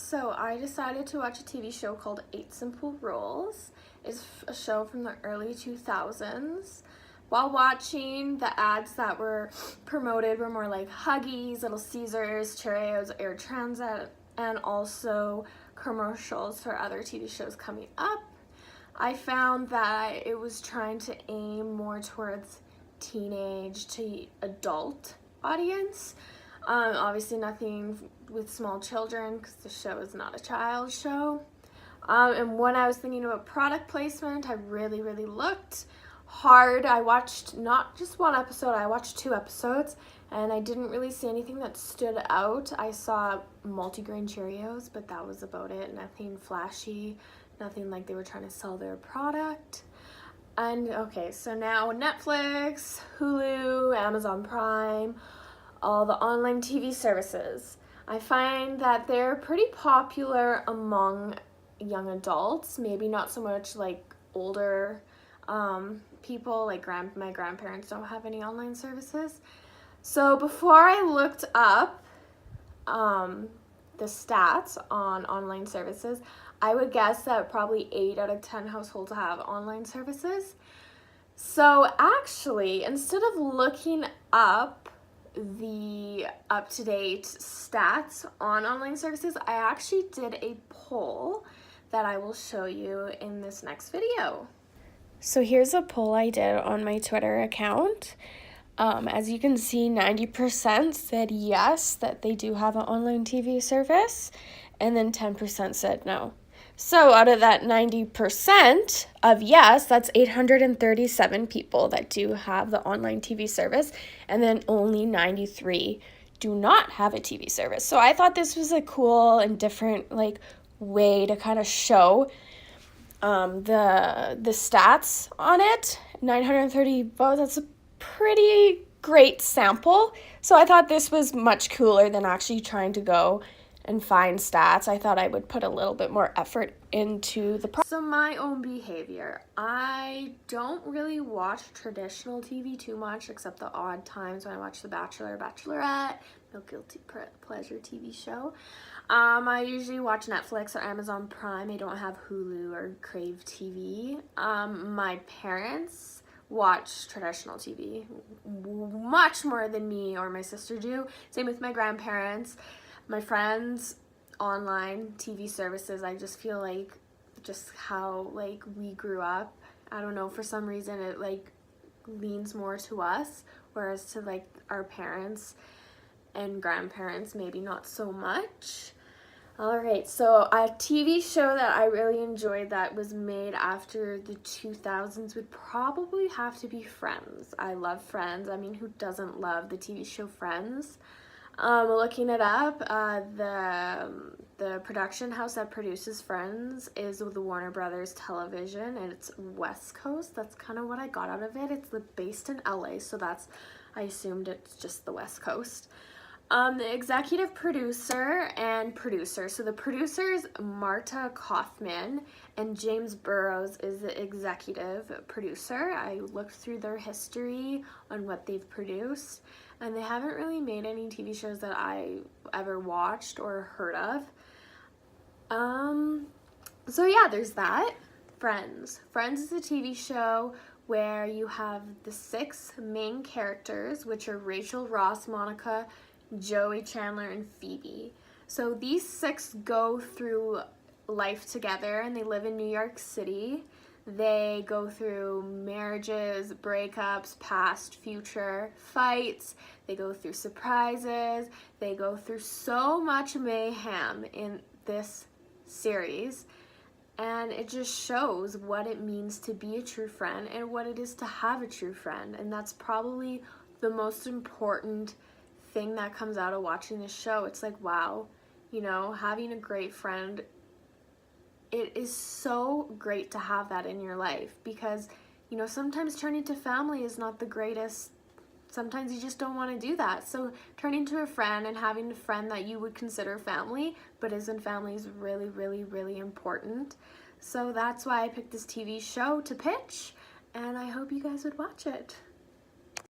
So I decided to watch a TV show called 8 Simple Rules. It's a show from the early 2000s. While watching, the ads that were promoted were more like Huggies, Little Caesars, Cheerios, Air Transat, and also commercials for other TV shows coming up. I found that it was trying to aim more towards teenage to adult audience. Obviously nothing with small children because the show is not a child show. And when I was thinking about product placement, I really looked hard. I watched not just one episode, I watched 2 episodes, and I didn't really see anything that stood out. I saw multigrain Cheerios, but that was about it. Nothing flashy, nothing like they were trying to sell their product. And okay, so now Netflix, Hulu, Amazon Prime, all the online TV services. I find that they're pretty popular among young adults, maybe not so much like older people, like my grandparents don't have any online services. So before I looked up the stats on online services, I would guess that probably 8 out of 10 households have online services. So actually, instead of looking up the up-to-date stats on online services, I actually did a poll that I will show you in this next video. So here's a poll I did on my Twitter account. As you can see, 90% said yes, that they do have an online TV service, and then 10% said no. So out of that 90% of yes, that's 837 people that do have the online TV service, and then only 93 do not have a TV service. So I thought this was a cool and different way to kind of show the stats on it. 930 votes, that's a pretty great sample. So I thought this was much cooler than actually trying to go and find stats. I thought I would put a little bit more effort into the process. So my own behavior, I don't really watch traditional TV too much, except the odd times when I watch The Bachelor or Bachelorette, no guilty pleasure TV show. I usually watch Netflix or Amazon Prime. I don't have Hulu or Crave TV. My parents watch traditional TV much more than me or my sister do. Same with my grandparents. My friends, online TV services, I just feel like just how we grew up. I don't know, for some reason it leans more to us, whereas to our parents and grandparents maybe not so much. Alright, so a TV show that I really enjoyed that was made after the 2000s would probably have to be Friends. I love Friends. I mean, who doesn't love the TV show Friends? Looking it up, the production house that produces Friends is the Warner Brothers Television, and it's West Coast. That's kind of what I got out of it. It's based in LA, so I assumed it's just the West Coast. The executive producer and producer. So the producer is Marta Kaufman, and James Burrows is the executive producer. I looked through their history on what they've produced, and they haven't really made any TV shows that I ever watched or heard of. So yeah, there's that. Friends. Friends is a TV show where you have the 6 main characters, which are Rachel, Ross, Monica, Joey, Chandler, and Phoebe. So these 6 go through life together, and they live in New York City. They go through marriages, breakups, past, future, fights. They go through surprises. They go through so much mayhem in this series, and it just shows what it means to be a true friend and what it is to have a true friend. And that's probably the most important thing that comes out of watching this show. It's like, wow, having a great friend, it is so great to have that in your life, because sometimes turning to family is not the greatest. Sometimes you just don't want to do that. So turning to a friend and having a friend that you would consider family but isn't family is really important. So that's why I picked this TV show to pitch, and I hope you guys would watch it.